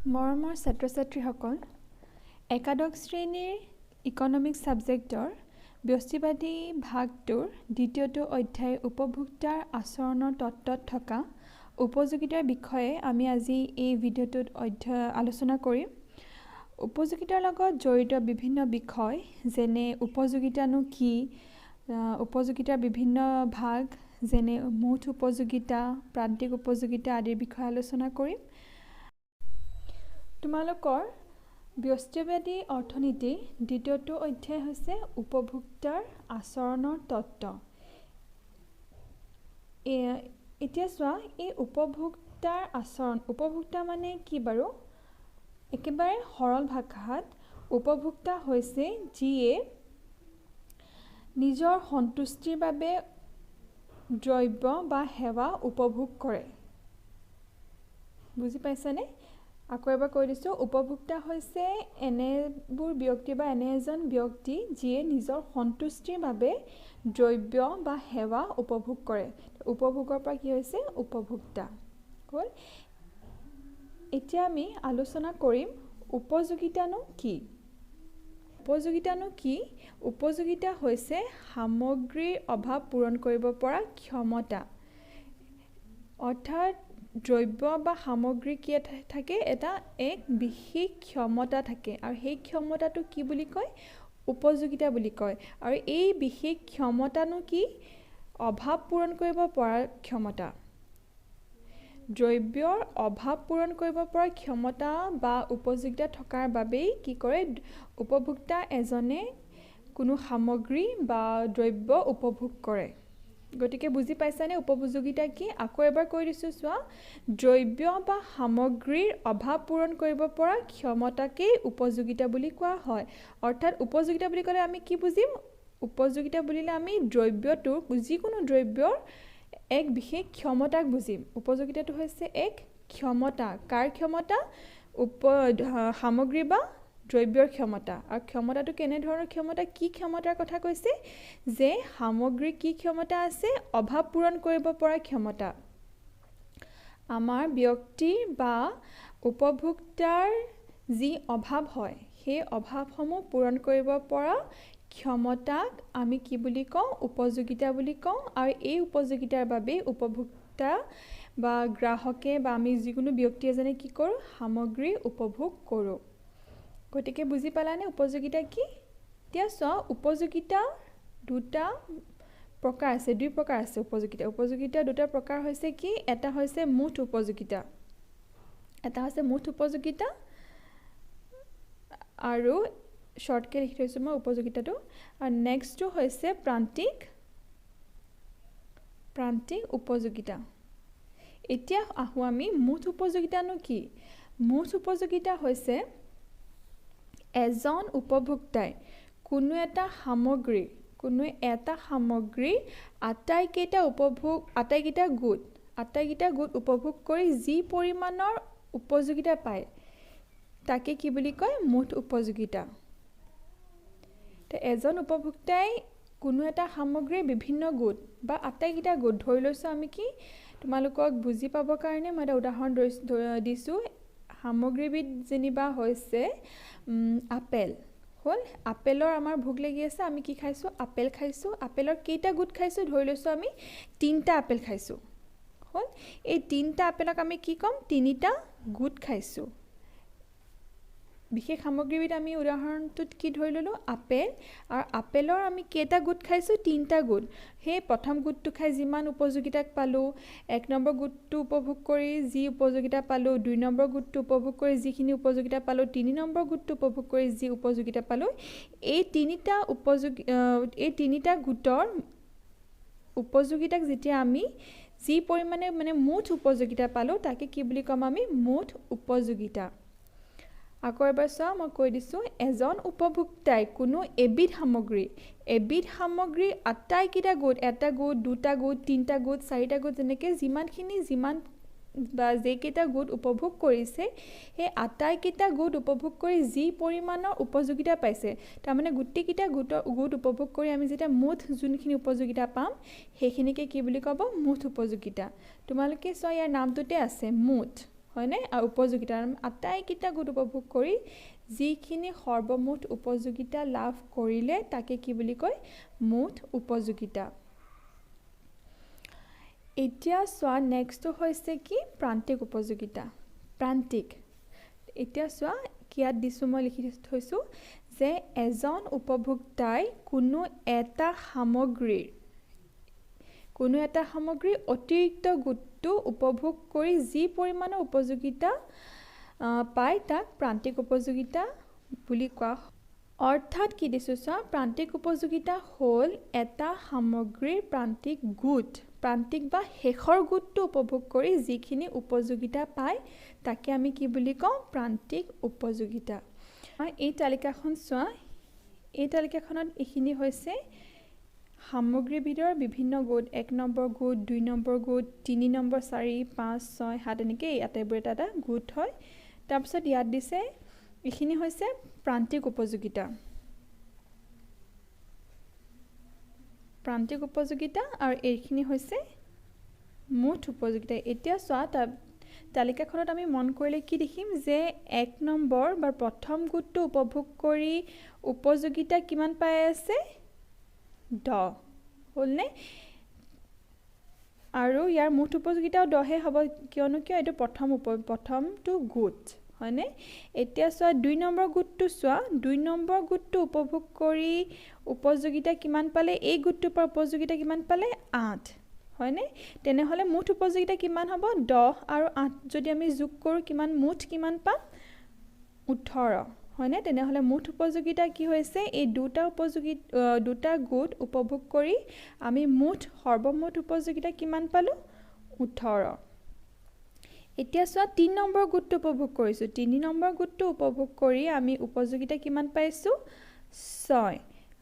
মৰমৰ ছাত্ৰ-ছাত্ৰীসকল, একাদশ শ্ৰেণীৰ ইকনমিক্স ছাবজেক্টৰ ব্যষ্টিবাদী ভাগটোৰ দ্বিতীয়টো অধ্যায় উপভোক্তাৰ আচৰণৰ তত্ত্বত থকা উপযোগিতাৰ বিষয়ে আমি আজি এই ভিডিঅ'টোত আলোচনা কৰিম। উপযোগিতাৰ লগত জড়িত বিভিন্ন বিষয় যেনে উপযোগিতানো কি, উপযোগিতাৰ বিভিন্ন ভাগ যেনে মুঠ উপযোগিতা, প্ৰান্তিক উপযোগিতা আদিৰ বিষয়ে আলোচনা কৰিম। তোমালোকৰ ব্যষ্টিবাদী অৰ্থনীতিৰ দ্বিতীয়টো অধ্যায় হৈছে উপভোক্তাৰ আচৰণৰ তত্ত্ব। এতিয়া চোৱা, এই উপভোক্তাৰ আচৰণ, উপভোক্তা মানে কি বাৰু? একেবাৰে সৰল ভাষাত উপভোক্তা হৈছে যিয়ে নিজৰ সন্তুষ্টিৰ বাবে দ্ৰব্য বা সেৱা উপভোগ কৰে। বুজি পাইছানে? আকৌ এবাৰ কৈ দিছোঁ, উপভোক্তা হৈছে এনেবোৰ ব্যক্তি বা এনে এজন ব্যক্তি যিয়ে নিজৰ সন্তুষ্টিৰ বাবে দ্ৰব্য বা সেৱা উপভোগ কৰে। উপভোগৰ পৰা কি হৈছে? উপভোক্তা হ'ল। এতিয়া আমি আলোচনা কৰিম উপযোগিতানো কি। উপযোগিতানো কি? উপযোগিতা হৈছে সামগ্ৰীৰ অভাৱ পূৰণ কৰিব পৰা ক্ষমতা। অৰ্থাৎ দ্ৰব্য বা সামগ্ৰী কি থাকে? এক বিশেষ ক্ষমতা থাকে আৰু সেই ক্ষমতাটো কি বুলি কয়? উপযোগিতা বুলি কয়। আৰু এই বিশেষ ক্ষমতানো কি? অভাৱ পূৰণ কৰিব পৰা ক্ষমতা। দ্ৰব্যৰ অভাৱ পূৰণ কৰিব পৰা ক্ষমতা বা উপযোগিতা থকাৰ বাবেই কি কৰে? উপভোক্তা এজনে কোনো সামগ্ৰী বা দ্ৰব্য উপভোগ কৰে। গতিকে বুজি পাইছানে উপযোগিতা কি? আকৌ এবাৰ কৈ দিছোঁ, চোৱা, দ্ৰব্য বা সামগ্ৰীৰ অভাৱ পূৰণ কৰিব পৰা ক্ষমতাকেই উপযোগিতা বুলি কোৱা হয়। অৰ্থাৎ উপযোগিতা বুলি ক'লে আমি কি বুজিম? উপযোগিতা বুলিলে আমি দ্ৰব্যটোৰ, যিকোনো দ্ৰব্যৰ এক বিশেষ ক্ষমতাক বুজিম। উপযোগিতাটো হৈছে এক ক্ষমতা। কাৰ ক্ষমতা? সামগ্ৰী বা দ্ৰব্যৰ ক্ষমতা। আৰু ক্ষমতাটো কেনেধৰণৰ ক্ষমতা? কি ক্ষমতাৰ কথা কৈছে? যে সামগ্ৰীৰ কি ক্ষমতা আছে? অভাৱ পূৰণ কৰিব পৰা ক্ষমতা। আমাৰ ব্যক্তিৰ বা উপভোক্তাৰ যি অভাৱ হয়, সেই অভাৱসমূহ পূৰণ কৰিব পৰা ক্ষমতাক আমি কি বুলি কওঁ? উপযোগিতা বুলি কওঁ। আৰু এই উপযোগিতাৰ বাবেই উপভোক্তা বা গ্ৰাহকে বা আমি যিকোনো ব্যক্তি এজনে কি কৰোঁ? সামগ্ৰী উপভোগ কৰোঁ। গতিকে বুজি পালানে উপযোগিতা কি? এতিয়া চোৱা, উপযোগিতা দুটা প্ৰকাৰ আছে, দুই প্ৰকাৰ আছে উপযোগিতা। উপযোগিতা দুটা প্ৰকাৰ হৈছে কি? এটা হৈছে মুঠ উপযোগিতা, এটা হৈছে মুঠ উপযোগিতা, আৰু শ্বৰ্টকৈ লিখি থৈছোঁ মই উপযোগিতাটো। আৰু নেক্সটটো হৈছে প্ৰান্তিক উপযোগিতা। এতিয়া আহোঁ আমি মুঠ উপযোগিতানো কি? মুঠ উপযোগিতা হৈছে এজন উপভোক্তাই কোনো এটা সামগ্ৰীৰ আটাইকেইটা গোট উপভোগ কৰি যি পৰিমাণৰ উপযোগিতা পায় তাকে কি বুলি কয়? মুঠ উপযোগিতা। এজন উপভোক্তাই কোনো এটা সামগ্ৰীৰ বিভিন্ন গোট বা আটাইকেইটা গোট, ধৰি লৈছোঁ আমি কি, তোমালোকক বুজি পাবৰ কাৰণে মই এটা উদাহৰণ দিছোঁ। সামগ্ৰীবিধ যেনিবা হৈছে আপেল হ'ল। আপেলৰ আমাৰ ভোক লাগি আছে, আমি কি খাইছোঁ? আপেল খাইছোঁ। আপেলৰ কেইটা গোট খাইছোঁ? ধৰি লৈছোঁ আমি 3টা আপেল খাইছোঁ হ'ল। এই 3টা আপেলক আমি কি ক'ম? 3টা গোট খাইছোঁ। বিশেষ সামগ্ৰীবিধ আমি উদাহৰণটোত কি ধৰি ল'লোঁ? আপেল। আৰু আপেলৰ আমি কেইটা গোট খাইছোঁ? 3টা গোট। সেই প্ৰথম গোটটো খাই যিমান উপযোগিতাক পালোঁ, 1 নম্বৰ গোটটো উপভোগ কৰি যি উপযোগিতা পালোঁ, 2 নম্বৰ গোটটো উপভোগ কৰি যিখিনি উপযোগিতা পালোঁ, 3 নম্বৰ গোটটো উপভোগ কৰি যি উপযোগিতা পালোঁ, এই তিনিটা গোটৰ উপযোগিতাক যেতিয়া আমি যি পৰিমাণে মুঠ উপযোগিতা পালোঁ তাকে কি বুলি ক'ম? আমি মুঠ উপযোগিতা। আকৌ এবাৰ চোৱা, মই কৈ দিছোঁ, এজন উপভোক্তাই কোনো এবিধ সামগ্ৰীৰ আটাইকেইটা গোট, এটা গোট, দুটা গোট, 3টা গোট, 4টা গোট, যেনেকৈ যেইকেইটা গোট উপভোগ কৰিছে, সেই আটাইকেইটা গোট উপভোগ কৰি যি পৰিমাণৰ উপযোগিতা পাইছে, তাৰমানে গোটেইকেইটা গোট উপভোগ কৰি আমি যেতিয়া মুঠ যোনখিনি উপযোগিতা পাম সেইখিনিকে কি বুলি ক'ব? মুঠ উপযোগিতা। তোমালোকে চোৱা, ইয়াৰ নামটোতে আছে মুঠ। হয়নে আৰু উপযোগিতা আটাইকেইটা গোট উপভোগ কৰি যিখিনি সৰ্বমুঠ উপযোগিতা লাভ কৰিলে তাকে কি বুলি কয় মুঠ উপযোগিতা এতিয়া চোৱা নেক্সট হৈছে কি প্ৰান্তিক উপযোগিতা প্ৰান্তিক এতিয়া চোৱা কিয়াত দিছো মই লিখি থৈছো যে এজন উপভোক্তাই কোনো এটা সামগ্ৰীৰ অতিৰিক্ত গোটটো উপভোগ কৰি যি পৰিমাণৰ উপযোগিতা পায় তাক প্ৰান্তিক উপযোগিতা বুলি কোৱা অৰ্থাৎ কি দিছো চোৱা প্ৰান্তিক উপযোগিতা হ'ল এটা সামগ্ৰীৰ প্ৰান্তিক বা শেষৰ গোটটো উপভোগ কৰি যিখিনি উপযোগিতা পায় তাকে আমি কি বুলি কওঁ প্ৰান্তিক উপযোগিতা এই তালিকাখন চোৱা এই তালিকাখনত এইখিনি হৈছে সামগ্ৰীবিধৰ বিভিন্ন গোট 1 নম্বৰ গোট 2 নম্বৰ গোট 3 নম্বৰ 4 5 6 7 এনেকৈ আটাইবোৰ এটা গোট হয় তাৰপিছত ইয়াত দিছে এইখিনি হৈছে প্ৰান্তিক উপযোগিতা আৰু এইখিনি হৈছে মুঠ উপযোগিতা এতিয়া চোৱা তালিকাখনত আমি মন কৰিলে কি দেখিম যে 1 নম্বৰ বা প্ৰথম গোটটো উপভোগ কৰি উপযোগিতা কিমান পাই আছে 10 হ'লনে আৰু ইয়াৰ মুঠ উপযোগিতাও 10 হ'ব কিয়নো এইটো প্ৰথমটো গোট হয়নে এতিয়া চোৱা 2 নম্বৰ গোটটো চোৱা 2 নম্বৰ গোটটো উপভোগ কৰি উপযোগিতা কিমান পালে এই গোটটোৰ পৰা উপযোগিতা কিমান পালে 8 হয়নে তেনেহলে মুঠ উপযোগিতা কিমান হ'ব 10 আৰু 8 যদি আমি যোগ কৰো মুঠ কিমান পাম 18 হয়নে তেনেহলে মুঠ উপযোগিতা কি হৈছে এই দুটা গোট উপভোগ কৰি আমি সৰ্বমুঠ উপযোগিতা কিমান পালো 18 এতিয়া চোৱা 3 নম্বৰ গোটটো উপভোগ কৰিছো 3 নম্বৰ গোটটো উপভোগ কৰি আমি উপযোগিতা কিমান পাইছো 6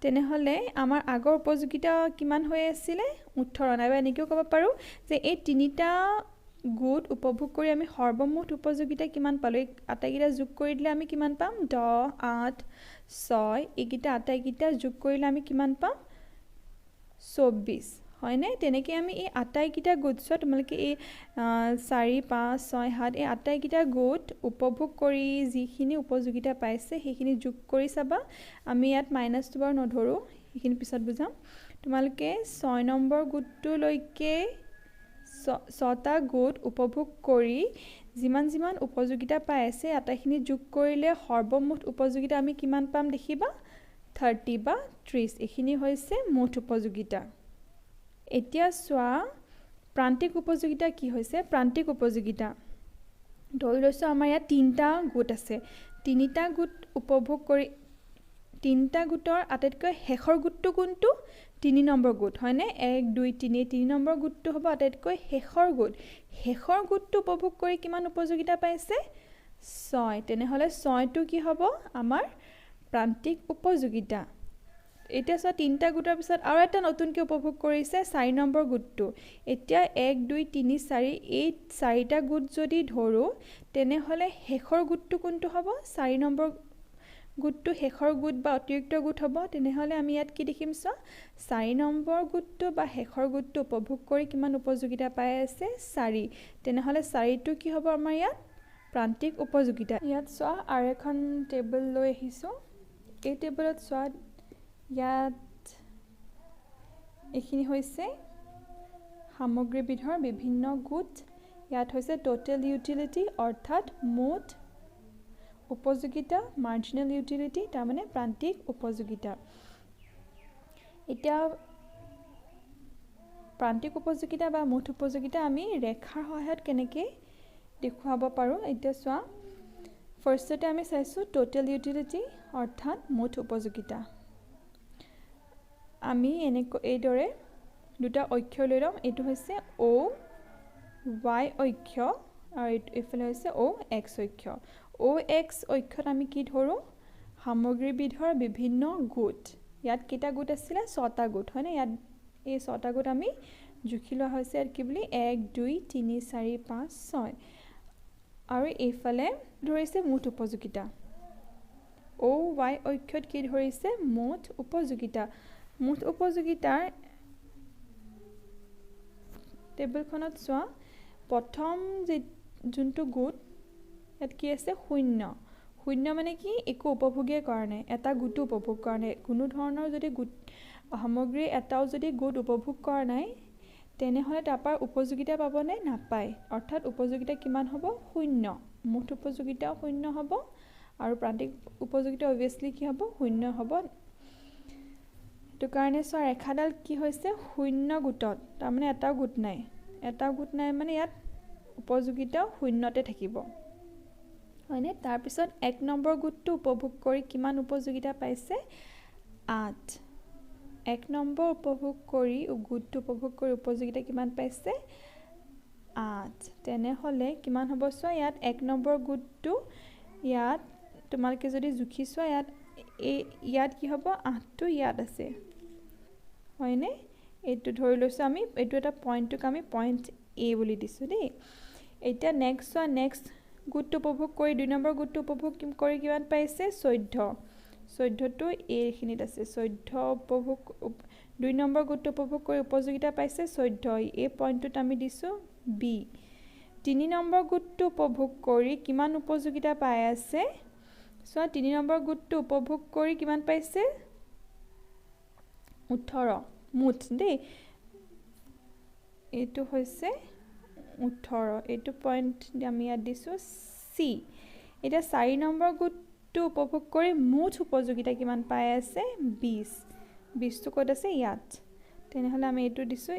তেনেহলে আমাৰ আগৰ উপযোগিতা কিমান হৈ আছিল 18 নাইবা এনেকৈ ক'ব পাৰো যে এই তিনিটা গোট উপভোগ কৰি আমি সৰ্বমুঠ উপযোগিতা কিমান পালো আটাইকেইটা যোগ কৰি দিলে আমি কিমান পাম 10 8 6 এইকেইটা আটাইকেইটা যোগ কৰিলে আমি কিমান পাম 24 হয়নে তেনেকৈ আমি এই আটাইকেইটা গোট চোৱা তোমালোকে এই 4 5 6 7 এই আটাইকেইটা গোট উপভোগ কৰি যিখিনি উপযোগিতা পাইছে সেইখিনি যোগ কৰি চাবা আমি ইয়াত মাইনাছটো বাৰু নধৰো সেইখিনি পিছত বুজাম তোমালোকে 6 নম্বৰ গোটটোলৈকে 6টা গোট উপভোগ কৰি যিমান উপযোগিতা পাই আছে আটাইখিনি যোগ কৰিলে সৰ্বমুঠ উপযোগিতা আমি কিমান পাম দেখিবা 30 বা 30 এইখিনি হৈছে মুঠ উপযোগিতা এতিয়া চোৱা প্ৰান্তিক উপযোগিতা কি হৈছে প্ৰান্তিক উপযোগিতা ধৰি লৈছো আমাৰ ইয়াত 3টা গোট আছে 3টা গোট উপভোগ কৰি 3টা গোটৰ আটাইতকৈ শেষৰ গোটটো কোনটো 3 নম্বৰ গোট হয়নে 1 2 3 নম্বৰ গোটটো হ'ব আটাইতকৈ শেষৰ গোটটো উপভোগ কৰি কিমান উপযোগিতা পাইছে 6 তেনেহলে 6টো কি হ'ব আমাৰ প্ৰান্তিক উপযোগিতা এতিয়া চোৱা 3টা গোটৰ পিছত আৰু এটা নতুনকৈ উপভোগ কৰিছে 4 নম্বৰ গোটটো এতিয়া 1 2 3 4 এই 4টা গোট যদি ধৰো তেনেহলে শেষৰ গোটটো কোনটো হ'ব 4 নম্বৰ গোটটো শেষৰ গোট বা অতিৰিক্ত গোট হ'ব তেনেহলে আমি ইয়াত কি দেখিম চোৱা 4 নম্বৰ গোটটো বা শেষৰ গোটটো উপভোগ কৰি কিমান উপযোগিতা পাই আছে 4 তেনেহলে 4টো কি হ'ব আমাৰ ইয়াত প্ৰান্তিক উপযোগিতা ইয়াত চোৱা আৰু এখন টেবুল লৈ আহিছো এই টেবুলত চোৱা ইয়াত এইখিনি হৈছে সামগ্ৰীবিধৰ বিভিন্ন গোট ইয়াত হৈছে টোটেল ইউটিলিটি অৰ্থাৎ মুঠ উপযোগিতা মাৰ্জিনেল ইউটিলিটি তাৰ মানে প্ৰান্তিক উপযোগিতা এতিয়া প্ৰান্তিক উপযোগিতা বা মুঠ উপযোগিতা আমি ৰেখাৰ সহায়ত কেনেকৈ দেখুৱাব পাৰো এতিয়া চোৱা ফাৰ্ষ্টতে আমি চাইছো টোটেল ইউটিলিটি অৰ্থাৎ মুঠ উপযোগিতা আমি এইদৰে দুটা অক্ষৰ লৈ লম এইটো হৈছে O Y অক্ষ আৰু এইফালে হৈছে O X অক্ষ O X অক্ষত আমি কি ধৰো সামগ্ৰীবিধৰ বিভিন্ন গোট ইয়াত কেইটা গোট আছিল 6টা গোট হয়নে ইয়াত এই 6টা গোট আমি জুখি লোৱা হৈছে আৰু কি বুলি 1 2 3 4 5 6 আৰু এইফালে ধৰিছে মুঠ উপযোগিতা O Y অক্ষত কি ধৰিছে মুঠ উপযোগিতা মুঠ উপযোগিতাৰ টেবুলখনত চোৱা প্ৰথম যোনটো গোট ইয়াত কি আছে শূন্য শূন্য মানে কি একো উপভোগেই কৰা নাই এটা গোটো উপভোগ কৰা নাই কোনো ধৰণৰ যদি গোট সামগ্ৰী এটাও যদি গোট উপভোগ কৰা নাই তেনেহ'লে তাৰপৰা উপযোগিতা পাবনে নাপায় অৰ্থাৎ উপযোগিতা কিমান হ'ব শূন্য মুঠ উপযোগিতাও শূন্য হ'ব আৰু প্ৰান্তিক উপযোগিতা অবভিয়াছলি কি হ'ব শূন্য হ'ব সেইটো কাৰণে চোৱা ৰেখাডাল কি হৈছে শূন্য গোটত তাৰমানে এটাও গোট নাই মানে ইয়াত উপযোগিতাও শূন্যতে থাকিব হয়নে তাৰপিছত 1 নম্বৰ গোটটো উপভোগ কৰি কিমান উপযোগিতা পাইছে 8 1 নম্বৰ উপভোগ কৰি গোটটো উপভোগ কৰি উপযোগিতা কিমান পাইছে 8 তেনেহ'লে কিমান হ'ব চোৱা ইয়াত 1 নম্বৰ গোটটো ইয়াত তোমালোকে যদি জুখি চোৱা ইয়াত কি হ'ব 8টো ইয়াত আছে হয়নে এইটো ধৰি লৈছো আমি এইটো এটা পইণ্টটোক আমি পইণ্ট A বুলি দিছো দেই এতিয়া নেক্সট গোটটো উপভোগ কৰি 2 নম্বৰ গোটটো উপভোগ কৰি কিমান পাইছে 14টো A খিনিত আছে 14 উপভোগ 2 নম্বৰ গোটটো উপভোগ কৰি উপযোগিতা পাইছে 14 এই পইণ্টটোত আমি দিছো B 3 নম্বৰ গোটটো উপভোগ কৰি কিমান উপযোগিতা পাই আছে সো 3 নম্বৰ গোটটো উপভোগ কৰি কিমান পাইছে 18 মুঠ দেই এইটো হৈছে 18 এইটো পইণ্ট আমি ইয়াত দিছো C এটা 4 নম্বৰ গোটটো উপভোগ কৰি মুঠ উপযোগিতা কিমান পাই আছে 20 টো ক'ত আছে ইয়াত তেনেহ'লে আমি এইটো দিছো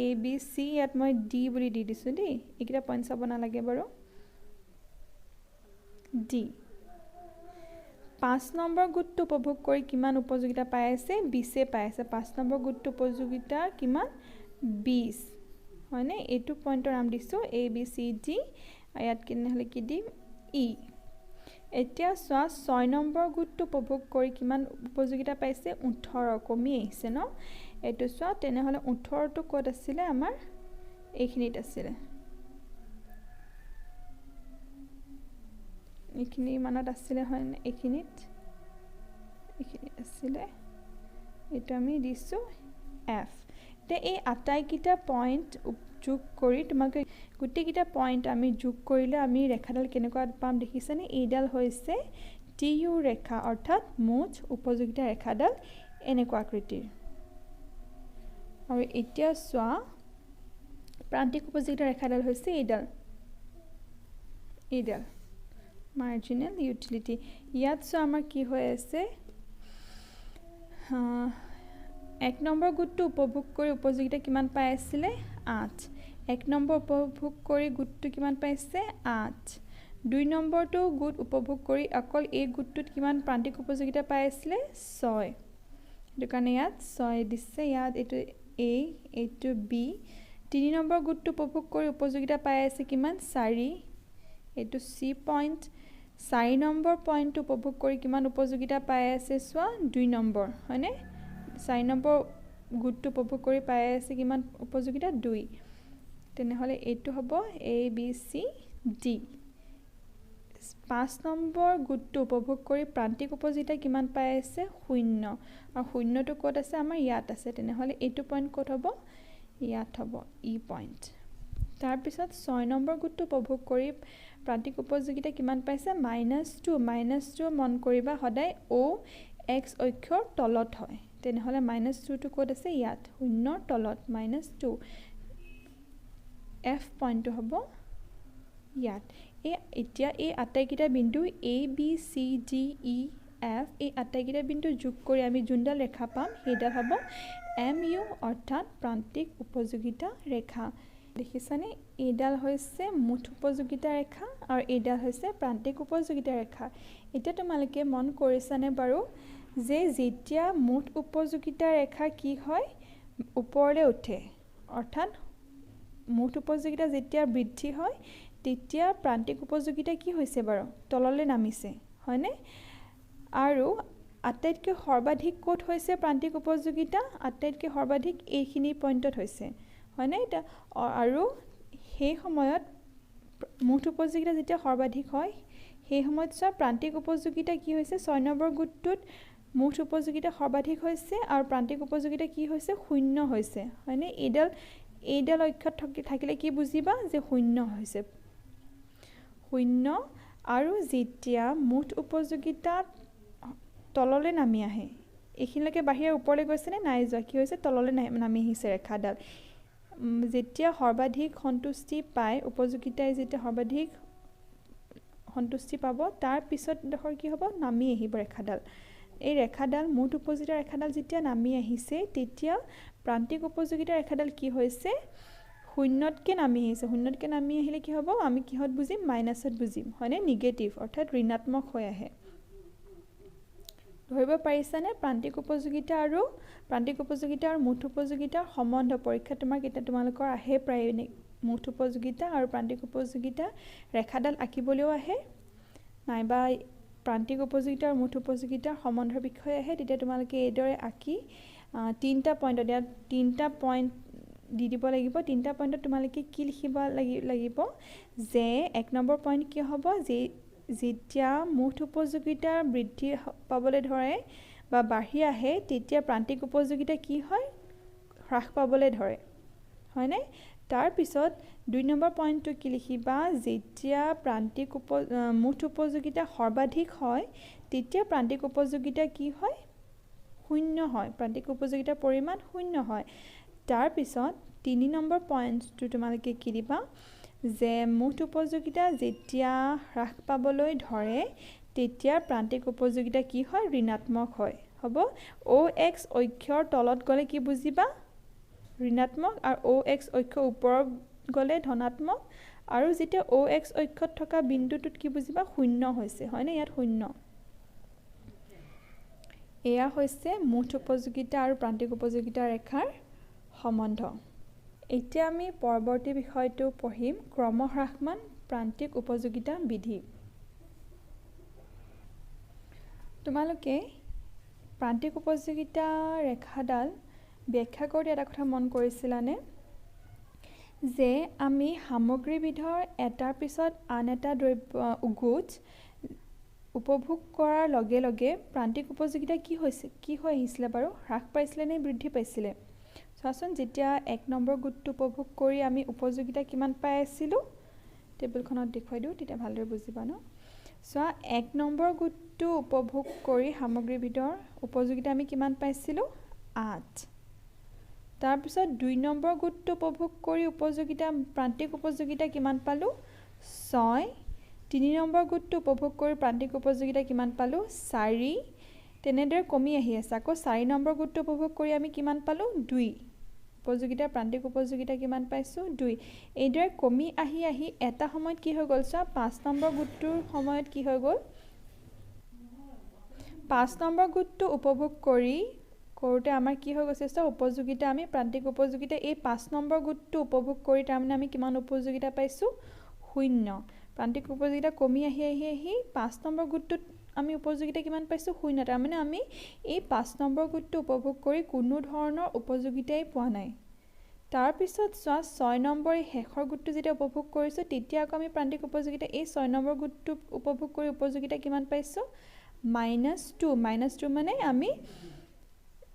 A B C ইয়াত মই D বুলি দি দিছো দেই এইকেইটা পইণ্ট চাব নালাগে বাৰু D 5 নম্বৰ গোটটো উপভোগ কৰি কিমান উপযোগিতা পাই আছে 20 পাই আছে 5 নম্বৰ গোটটো উপযোগিতা কিমান 20 হয়নে এইটো পইণ্টৰ নাম দিছো A B C D ইয়াত কিনহলে কি দিম E এতিয়া চোৱা 6 নম্বৰ গোটটো উপভোগ কৰি কিমান উপযোগিতা পাইছে 18 কমি আহিছে ন এইটো চোৱা তেনেহ'লে 18 টো ক'ত আছিল আমাৰ এইখিনিত আছিল এইখিনি মানত আছিল হয় এইখিনিত আছিল এটা আমি দিছো F তে এই আটাইকিটা পইণ্ট যোগ কৰি তোমাক গুটিকিটা পইণ্ট আমি যোগ কৰিলে আমি ৰেখাডাল কেনেকুৱা পাম দেখিছানে এইডাল হৈছে TU ৰেখা অৰ্থাৎ মুঠ উপযোগিতা ৰেখাডাল এনেকুৱা আকৃতিৰ আৰু এতিয়া চোৱা প্ৰান্তিক উপযোগিতা ৰেখাডাল হৈছে এইডাল marginal utility ইয়াত চোৱা আমাৰ কি হৈ আছে 1 নম্বৰ গোটটো উপভোগ কৰি উপযোগিতা কিমান পাই আছিল 8 1 নম্বৰ উপভোগ কৰি গোটটো কিমান পাইছে 8 2 নম্বৰটো গোট উপভোগ কৰি অকল এই গোটটোত কিমান প্ৰান্তিক উপযোগিতা পাই আছিল 6 এইটো কাৰণে ইয়াত 6 দিছে ইয়াত এইটো A এইটো B 3 নম্বৰ গোটটো উপভোগ কৰি উপযোগিতা পাই আছে কিমান 4 এইটো C পইণ্ট 4 নম্বৰ পইণ্টটো উপভোগ কৰি কিমান উপযোগিতা পাই আছে চোৱা 2 নম্বৰ হয়নে 4 নম্বৰ গোটটো উপভোগ কৰি পাই আছে কিমান উপযোগিতা 2 তেনেহ'লে এইটো হ'ব A B C D 5 number গোটটো উপভোগ কৰি প্ৰান্তিক উপযোগিতা কিমান পাই আছে 0 আৰু 0 টো ক'ত আছে আমাৰ ইয়াত আছে তেনেহ'লে এইটো পইণ্ট ক'ত হ'ব ইয়াত হ'ব E পইণ্ট তাৰ পিছত 6 নম্বৰ গোটটো উপভোগ কৰি প্ৰান্তিক উপযোগিতা কিমান পাইছে -2 মন কৰিবা সদায় O x অক্ষৰ তলত হয় তেনেহ'লে -2 টো ক'ত আছে ইয়াত 0 তলত -2 F পইণ্টটো হ'ব ইয়াত এতিয়া এই আটাইকিটা বিন্দু A B C D E F এই আটাইকিটা বিন্দু যোগ কৰি আমি যোনডাল ৰেখা পাম সেইডাল হ'ব MU অৰ্থাৎ প্ৰান্তিক উপযোগিতা ৰেখা দেখিছানে এইডাল হৈছে মুঠ উপযোগিতা ৰেখা আৰু এইডাল হৈছে প্ৰান্তিক উপযোগিতা ৰেখা এতিয়া তোমালোকে মন কৰিছানে বাৰু যে যেতিয়া মুঠ উপযোগিতা ৰেখা কি হয় ওপৰলৈ উঠে অৰ্থাৎ মুঠ উপযোগিতা যেতিয়া বৃদ্ধি হয় তেতিয়া প্ৰান্তিক উপযোগিতা কি হৈছে বাৰু তললৈ নামিছে হয়নে আৰু আটাইতকৈ সৰ্বাধিক ক'ত হৈছে প্ৰান্তিক উপযোগিতা আটাইতকৈ সৰ্বাধিক এইখিনি পইণ্টত হৈছে হয়নে আৰু সেই সময়ত মুঠ উপযোগিতা যেতিয়া সৰ্বাধিক হয় সেই সময়ত চোৱা প্ৰান্তিক উপযোগিতা কি হৈছে 6 নম্বৰ গোটটোত মুঠ উপযোগিতা সৰ্বাধিক হৈছে আৰু প্ৰান্তিক উপযোগিতা কি হৈছে 0 হৈছে হয়নে এইডাল অক্ষত থাকিলে কি বুজিবা যে 0 হৈছে শূন্য আৰু যেতিয়া মুঠ উপযোগিতা তললৈ নামি আহে এইখিনিলৈকে বাহিৰে ওপৰলৈ গৈছেনে নাই যোৱা কি হৈছে তললৈ নামি আহিছে ৰেখাডাল যেতিয়া সৰ্বাধিক সন্তুষ্টি পায় উপযোগিতাই যেতিয়া সৰ্বাধিক সন্তুষ্টি পাব তাৰ পিছত দেখৰ কি হ'ব নামি আহিব ৰেখাডাল এই ৰেখাডাল মুঠ উপযোগিতা ৰেখাডাল যেতিয়া নামি আহিছে তেতিয়া প্ৰান্তিক উপযোগিতা ৰেখাডাল কি হৈছে শূন্যতকৈ নামি আহিছে শূন্যতকৈ নামি আহিলে কি হ'ব আমি কিহত বুজিম মাইনাছত বুজিম হয়নে নিগেটিভ অৰ্থাৎ ঋণাত্মক হৈ আহে ধৰিব পাৰিছানে প্ৰান্তিক উপযোগিতা আৰু মুঠ উপযোগিতাৰ সম্বন্ধ পৰীক্ষা তোমালোকৰ আহে প্ৰায় মুঠ উপযোগিতা আৰু প্ৰান্তিক উপযোগিতা ৰেখাডাল আঁকিবলৈও আহে নাইবা প্ৰান্তিক উপযোগিতা আৰু মুঠ উপযোগিতাৰ সম্বন্ধৰ বিষয়ে আহে তেতিয়া তোমালোকে এইদৰে আঁকি তিনিটা পইণ্টত ইয়াত তিনিটা পইণ্ট দি দিব লাগিব তিনিটা পইণ্টত তোমালোকে কি লিখিব লাগিব যে 1 নম্বৰ পইণ্ট কি হ'ব যে যেতিয়া মুঠ উপযোগিতা বৃদ্ধি পাবলৈ ধৰে বা বাঢ়ি আহে তেতিয়া প্ৰান্তিক উপযোগিতা কি হয় হ্ৰাস পাবলৈ ধৰে হয়নে তাৰ পিছত 2 নম্বৰ পইণ্টটো কি লিখিবা যেতিয়া প্ৰান্তিক মুঠ উপযোগিতা সৰ্বাধিক হয় তেতিয়া প্ৰান্তিক উপযোগিতা কি হয় শূন্য হয় প্ৰান্তিক উপযোগিতাৰ পৰিমাণ শূন্য হয় তাৰ পিছত 3 নম্বৰ পইণ্টটো তোমালোকে কি দিবা যে মুঠ উপযোগিতা যেতিয়া হ্ৰাস পাবলৈ ধৰে তেতিয়া প্ৰান্তিক উপযোগিতা কি হয় ঋণাত্মক হয় হ'ব OX অক্ষৰ তলত গ'লে কি বুজিবা ঋণাত্মক আৰু OX অক্ষৰ ওপৰত গ'লে ধনাত্মক আৰু যেতিয়া OX অক্ষত থকা বিন্দুটোত কি বুজিবা শূন্য হৈছে হয়নে ইয়াত শূন্য এয়া হৈছে মুঠ উপযোগিতা আৰু প্ৰান্তিক উপযোগিতা ৰেখাৰ সম্বন্ধ এতিয়া আমি পৰৱৰ্তী বিষয়টো পঢ়িম ক্ৰমহ্ৰাসমান প্ৰান্তিক উপযোগিতা বিধি তোমালোকে প্ৰান্তিক উপযোগিতা ৰেখাডাল ব্যাখ্যা কৰোঁতে এটা কথা মন কৰিছিলানে যে আমি সামগ্ৰীবিধৰ এটাৰ পিছত আন এটা গোট উপভোগ কৰাৰ লগে লগে প্ৰান্তিক উপযোগিতা কি হৈ আহিছিলে বাৰু হ্ৰাস পাইছিলে নে বৃদ্ধি পাইছিলে চোৱাচোন যেতিয়া 1 নম্বৰ গোটটো উপভোগ কৰি আমি উপযোগিতা কিমান পাই আছিলোঁ টেবুলখনত দেখুৱাই দিওঁ তেতিয়া ভালদৰে বুজিবা ন চোৱা 1 নম্বৰ গোটটো উপভোগ কৰি সামগ্ৰীবিধৰ উপযোগিতা আমি কিমান পাইছিলোঁ 8 তাৰপিছত 2 নম্বৰ গোটটো উপভোগ কৰি প্ৰান্তিক উপযোগিতা কিমান পালোঁ 6 3 নম্বৰ গোটটো উপভোগ কৰি প্ৰান্তিক উপযোগিতা কিমান পালোঁ 4 তেনেদৰে কমি আহি আছে আকৌ 4 নম্বৰ গোটটো উপভোগ কৰি আমি কিমান পালোঁ 2 উপযোগিতা প্ৰান্তিক উপযোগিতা কিমান পাইছোঁ 2 এইদৰে কমি আহি এটা সময়ত কি হৈ গ'ল চোৱা 5 নম্বৰ গোটটোৰ সময়ত কি হৈ গ'ল 5 নম্বৰ গোটটো উপভোগ কৰোঁতে আমাৰ কি হৈ গৈছে চোৱা উপযোগিতা আমি প্ৰান্তিক উপযোগিতা এই 5 নম্বৰ গোটটো উপভোগ কৰি তাৰমানে আমি কিমান উপযোগিতা পাইছোঁ 0 প্ৰান্তিক উপযোগিতা কমি আহি 5 নম্বৰ গোটটোত আমি উপযোগিতা কিমান পাইছোঁ 0 তাৰমানে আমি এই 5 নম্বৰ গোটটো উপভোগ কৰি কোনো ধৰণৰ উপযোগিতাই পোৱা নাই তাৰপিছত চোৱা 6 নম্বৰ শেষৰ গোটটো যেতিয়া উপভোগ কৰিছোঁ তেতিয়া আকৌ আমি প্ৰান্তিক উপযোগিতা এই 6 নম্বৰ গোটটো উপভোগ কৰি উপযোগিতা কিমান পাইছোঁ -2 মানে আমি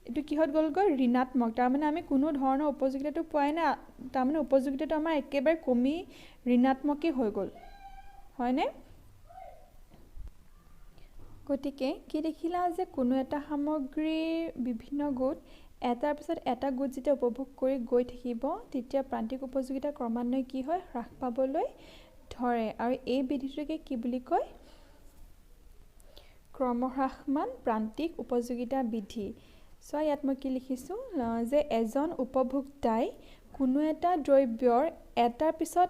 এইটো কিহত গ'লগৈ ঋণাত্মক তাৰমানে আমি কোনো ধৰণৰ উপযোগিতাটো পোৱাই নাই তাৰমানে উপযোগিতাটো আমাৰ একেবাৰে কমি ঋণাত্মকেই হৈ গ'ল হয়নে গতিকে কি দেখিলা যে কোনো এটা সামগ্ৰীৰ বিভিন্ন গোট এটাৰ পিছত এটা গোট যেতিয়া উপভোগ কৰি গৈ থাকিব তেতিয়া প্ৰান্তিক উপযোগিতা ক্ৰমান্বয়ে কি হয় হ্ৰাস পাবলৈ ধৰে আৰু এই বিধিটোকে কি বুলি কয় ক্ৰমহ্ৰাসমান প্ৰান্তিক উপযোগিতা বিধি চোৱা ইয়াত মই কি লিখিছোঁ যে এজন উপভোক্তাই কোনো এটা দ্ৰব্যৰ এটাৰ পিছত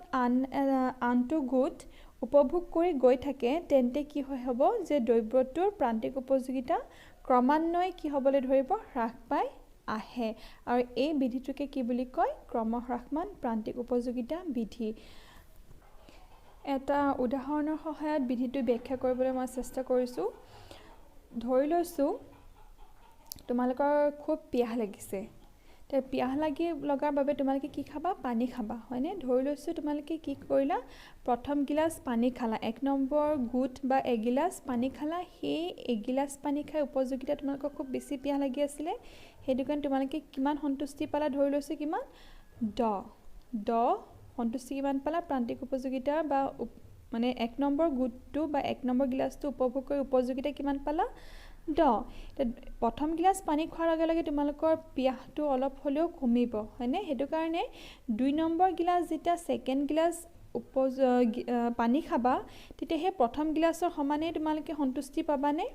আনটো গোট উপভোগ কৰি গৈ থাকে তেন্তে কি হ'ব যে দ্ৰব্যটোৰ প্ৰান্তিক উপযোগিতা ক্ৰমান্বয়ে কি হ'বলৈ ধৰিব হ্ৰাস পাই আহে আৰু এই বিধিটোকে কি বুলি কয় ক্ৰমহ্ৰাসমান প্ৰান্তিক উপযোগিতা বিধি এটা উদাহৰণৰ সহায়ত বিধিটো ব্যাখ্যা কৰিবলৈ মই চেষ্টা কৰিছোঁ ধৰি লৈছোঁ তোমালোকৰ খুব পিয়াহ লাগিছে তে পিয়াহ লগাৰ বাবে তোমালোকে কি খাবা পানী খাবা হয়নে ধৰি লৈছোঁ তোমালোকে কি কৰিলা প্ৰথম গিলাচ পানী খালা 1 নম্বৰ গোট বা এগিলাচ পানী খালা সেই এগিলাচ পানী খাই উপযোগিতা তোমালোকৰ খুব বেছি পিয়াহ লাগি আছিলে সেইটো কাৰণে তোমালোকে কিমান সন্তুষ্টি পালা ধৰি লৈছোঁ কিমান 10 সন্তুষ্টি কিমান পালা প্ৰান্তিক উপযোগিতা বা মানে 1 নম্বৰ গোটটো বা 1 নম্বৰ গিলাচটো উপভোগ কৰি উপযোগিতা কিমান পালা 10 প্ৰথম গিলাচ পানী খোৱাৰ লগে লগে তোমালোকৰ পিয়াহটো অলপ হ'লেও কমিব হয়নে হেতু কাৰণে 2 নম্বৰ গিলাচ যেতিয়া সেকেন্ড গিলাচ পানী খাবা তেতিয়া হে প্ৰথম গিলাচৰ সমানে তোমালোকে সন্তুষ্টি পাবানে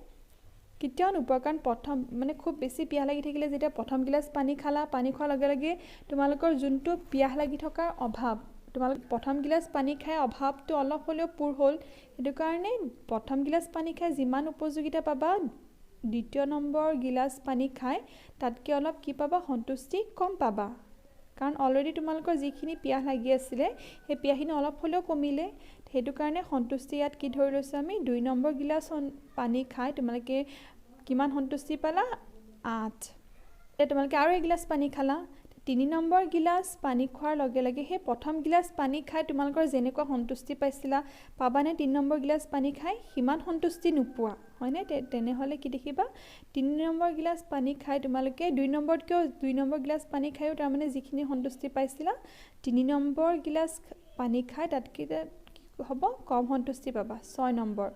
কেতিয়াও নোপোৱা কাৰণ প্ৰথম মানে খুব বেছি পিয়াহ লাগি থাকিলে যেতিয়া প্ৰথম গিলাচ পানী খালা পানী খোৱাৰ লগে লগে তোমালোকৰ যোনটো পিয়াহ লাগি থকাৰ অভাৱ তোমালোক প্ৰথম গিলাচ পানী খাই অভাৱটো অলপ হ'লেও পূৰ হ'ল হেতু কাৰণে প্ৰথম গিলাচ পানী খাই যিমান উপযোগিতা পাবা দ্বিতীয় নম্বৰ গিলাচ পানী খাই তাতকে অলপ কি পাবা সন্তুষ্টি কম পাবা কাৰণ অলৰেডি তোমালোকৰ যিখিনি পিয়াহ লাগি আছিল সেই পিয়াহখিনি অলপ হ'লেও কমিলে হেতু কাৰণে সন্তুষ্টি ইয়াত কি ধৰি লৈছো আমি 2 নম্বৰ গিলাচ পানী খাই তোমালোকে কিমান সন্তুষ্টি পালা 8 তোমালোকে আৰু এক গিলাচ পানী খালা 3 নম্বৰ গিলাচ পানী খোৱাৰ লগে লগে হে প্ৰথম গিলাচ পানী খাই তোমালোকৰ যেনেকুৱা সন্তুষ্টি পাইছিলা পাবানে 3 নম্বৰ গিলাচ পানী খাই হিমান সন্তুষ্টি নোপোৱা হয়নে তেনেহলে কি দেখিবা 3 নম্বৰ গিলাচ পানী খাই তোমালোকে 2 নম্বৰতকৈ 2 নম্বৰ গিলাচ পানী খাইও তাৰ মানে যিখিনি সন্তুষ্টি পাইছিলা 3 নম্বৰ গিলাচ পানী খাই তাতকৈ হ'ব কম সন্তুষ্টি পাবা 6 নম্বৰ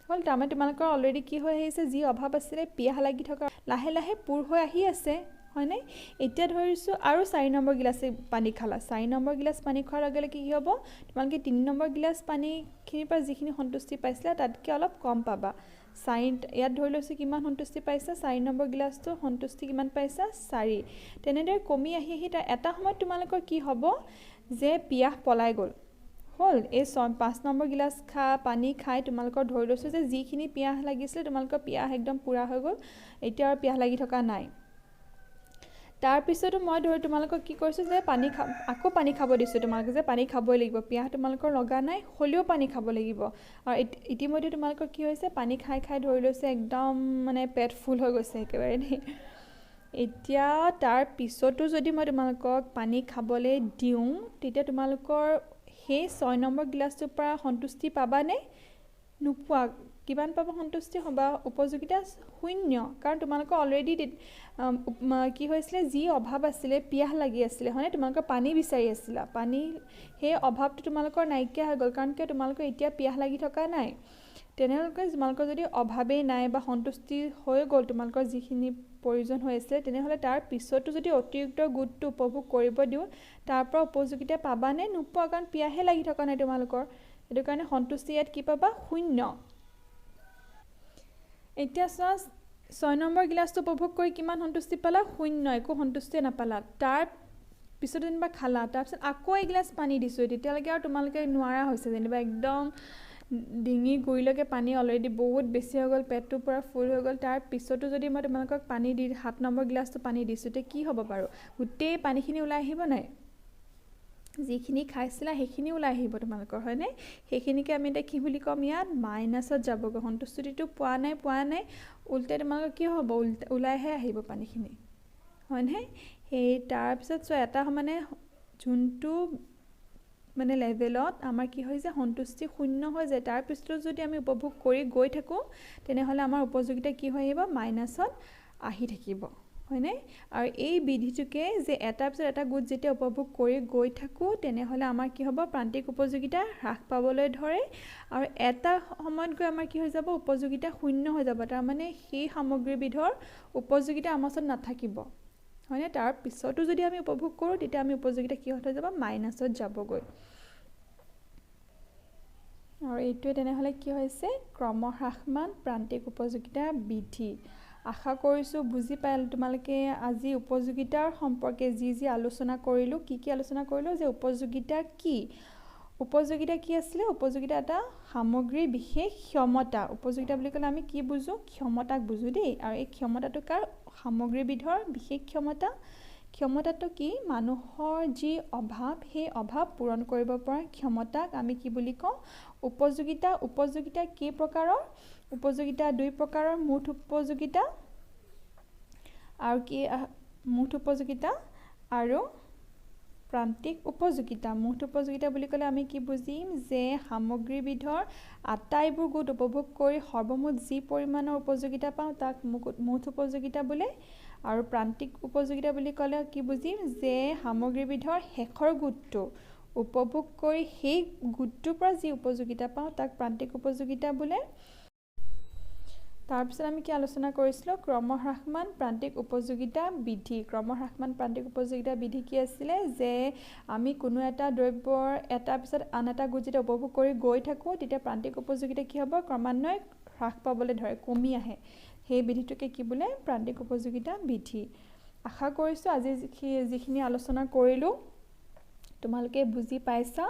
হল তাৰ মানে তোমালোকৰ অলৰেডি কি হৈ আহিছে যি অভাৱ আছিল পিয়াহ লাগি থকা লাহে লাহে পূৰ হৈ আহি আছে হয়নে এতিয়া ধৰিছো আৰু 4 নম্বৰ গিলাচ পানী খালা 4 নম্বৰ গিলাচ পানী খোৱাৰ লগে লগে কি হ'ব তোমালোকে 3 নম্বৰ গিলাচ পানী খিনিৰ পৰা যিখিনি সন্তুষ্টি পাইছিলা তাতকৈ অলপ কম পাবা 4 ইয়াত ধৰি লৈছো কিমান সন্তুষ্টি পাইছা 4 নম্বৰ গিলাচটো সন্তুষ্টি কিমান পাইছা 4 তেনেদৰে কমি আহি এটা সময়ত তোমালোকৰ কি হ'ব যে পিয়াহ পলাই গ'ল হল এই 5 নম্বৰ গিলাচ পানী খাই তোমালোকৰ ধৰি লৈছো যে যিখিনি পিয়াহ লাগিছিল তোমালোকৰ পিয়াহ একদম পুৰা হৈ গ'ল এতিয়া আৰু পিয়াহ লাগি থকা নাই তাৰ পিছতো মই ধৰি তোমালোকক কি কৰিছো যে আকৌ পানী খাব দিছো তোমালোকে যে পানী খাবই লাগিব পিয়াহ তোমালোকৰ লগা নাই হলিও পানী খাব লাগিব আৰু ইতিমধ্যে তোমালোকৰ কি হৈছে পানী খাই খাই ধৰি লৈছে একদম মানে পেট ফুল হৈ গৈছে একেবাৰে এতিয়া তাৰ পিছতো যদি মই তোমালোকক পানী খাবলৈ দিওঁ তেতিয়া তোমালোকৰ সেই 6 নম্বৰ গিলাচটোৰ পৰা সন্তুষ্টি পাবানে নোপোৱা কিমান পাবা সন্তুষ্টি হবা উপযোগিতা 0 কাৰণ তোমালোকৰ অলৰেডি কি হৈছিল যি অভাৱ আছিল পিয়াহ লাগি আছিল হয়নে তোমালোকৰ পানী বিচাৰি আছিলা পানী সেই অভাৱটো তোমালোকৰ নাইকিয়া হৈ গ'ল কাৰণ কি তোমালোকৰ এতিয়া পিয়াহ লাগি থকা নাই তেনেহলে তোমালোকৰ যদি অভাৱেই নাই বা সন্তুষ্টি হৈ গ'ল তোমালোকৰ যিখিনি প্ৰয়োজন হৈ আছে তেনেহলে তাৰ পিছতো যদি অতিৰিক্ত গুণটো উপভোগ কৰিব দিও তাৰ পৰা উপযোগিতা পাবানে নোপোৱা কাৰণ পিয়াহে লাগি থকা নাই তোমালোকৰ এটো কাৰণে সন্তুষ্টি ইয়াত কি পাবা 0 এতিয়া 6 নম্বৰ গিলাচটো উপভোগ কৰি কিমান সন্তুষ্টি পালা 0 একো সন্তুষ্টি নাপালা তাৰ পিছত যেনিবা খালা তাৰ পিছত আকৌ এক গিলাচ পানী দিছো তেতিয়ালৈকে আৰু তোমালোকে নোৱাৰা হৈছে যেনিবা একদম ডিঙি গুৰিলৈকে পানী অলৰেডি বহুত বেছি হৈ গ'ল পেটটো পুৰা ফুল হৈ গ'ল তাৰ পিছতো যদি মই তোমালোকক পানী দি 7 নম্বৰ গিলাচটো পানী দিছো তে কি হ'ব বাৰু গোটেই পানীখিনি ওলাই আহিব নাই যিখিনি খাইছিলা সেইখিনি ওলাই আহিব তোমালোকৰ হয়নে সেইখিনিকে আমি এটা কি বুলি কম ইয়াত মাইনাসত যাবগৈ সন্তুষ্টিটো পোৱা নাই উল্টে তোমালোকৰ কি হ'ব ওলাইহে আহিব পানীখিনি হয়নে সেই তাৰ পিছত এটা মানে যোনটো মানে লেভেলত আমাৰ কি হৈ যায় সন্তুষ্টি 0 হৈ যায় তাৰ পিছতো যদি আমি উপভোগ কৰি গৈ থাকো তেনেহলে আমাৰ উপযোগিতা কি হৈ আহিব মাইনাসত আহি থাকিব হয়নে আৰু এই বিধিটোকে যে এটা পিছত এটা গুণ যেতিয়া উপভোগ কৰি গৈ থাকো তেনেহলে আমাৰ কি হ'ব প্ৰান্তিক উপযোগিতা হ্ৰাস পাবলৈ ধৰে আৰু এটা সময়ত গৈ আমাৰ কি হৈ যাব উপযোগিতা 0 হৈ যাব তাৰ মানে সেই সামগ্ৰীবিধৰ উপযোগিতা আমাৰ ওচৰত নাথাকিব হয়নে তাৰ পিছতো যদি আমি উপভোগ কৰো তেতিয়া আমি উপযোগিতা কি হৈ যাব মাইনাসত যাবগৈ আৰু এইটোৱে তেনেহলে কি হৈছে ক্ৰমহ্ৰাসমান প্ৰান্তিক উপযোগিতা বিধি আশা কৰিছো বুজি পাইল তোমালোকে আজি উপযোগিতাৰ সম্পৰ্কে যি আলোচনা কৰিলো কি আলোচনা কৰিলো যে উপযোগিতা কি আছিলে উপযোগিতা এটা সামগ্ৰীৰ বিশেষ ক্ষমতা উপযোগিতা বুলি ক'লে আমি কি বুজো ক্ষমতাক বুজো দেই আৰু এই ক্ষমতাটো কাৰ সামগ্ৰীবিধৰ বিশেষ ক্ষমতাটো কি মানুহৰ যি অভাৱ সেই অভাৱ পূৰণ কৰিব পৰা ক্ষমতাক আমি কি বুলি কওঁ উপযোগিতা কি প্ৰকাৰৰ উপযোগিতা 2 প্ৰকাৰৰ মুঠ উপযোগিতা আৰু কি মুঠ উপযোগিতা আৰু প্ৰান্তিক উপযোগিতা মুঠ উপযোগিতা বুলি ক'লে আমি কি বুজিম যে সামগ্ৰীবিধৰ আটাইবোৰ গুণ উপভোগ কৰি সৰ্বমুঠ যি পৰিমাণৰ উপযোগিতা পাওঁ তাক মুঠ উপযোগিতা বোলে আৰু প্ৰান্তিক উপযোগিতা বুলি ক'লে কি বুজিম যে সামগ্ৰীবিধৰ শেষৰ গুণটো উপভোগ কৰি সেই গোটটোৰ পৰা যি উপযোগিতা পাওঁ তাক প্ৰান্তিক উপযোগিতা বোলে। তাৰপিছত আমি কি আলোচনা কৰিছিলোঁ? ক্ৰমহ্ৰাসমান প্ৰান্তিক উপযোগিতা বিধি। ক্ৰমহ্ৰাসমান প্ৰান্তিক উপযোগিতা বিধি কি আছিলে? যে আমি কোনো এটা দ্ৰব্যৰ এটাৰ পিছত আন এটা গোট যেতিয়া উপভোগ কৰি গৈ থাকোঁ তেতিয়া প্ৰান্তিক উপযোগিতা কি হ'ব? ক্ৰমান্বয়ে হ্ৰাস পাবলৈ ধৰে, কমি আহে। সেই বিধিটোকে কি বোলে? প্ৰান্তিক উপযোগিতা বিধি। আশা কৰিছোঁ আজি যিখিনি আলোচনা কৰিলোঁ তোমালোকে বুজি পাইছা।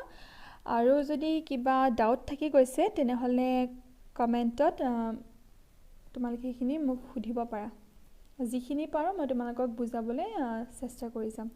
আৰু যদি কিবা ডাউট থাকি গৈছে তেনেহ'লে কমেণ্টত তোমালোকে সেইখিনি মোক সুধিব পাৰা। যিখিনি পাৰোঁ মই তোমালোকক বুজাবলৈ চেষ্টা কৰি যাম।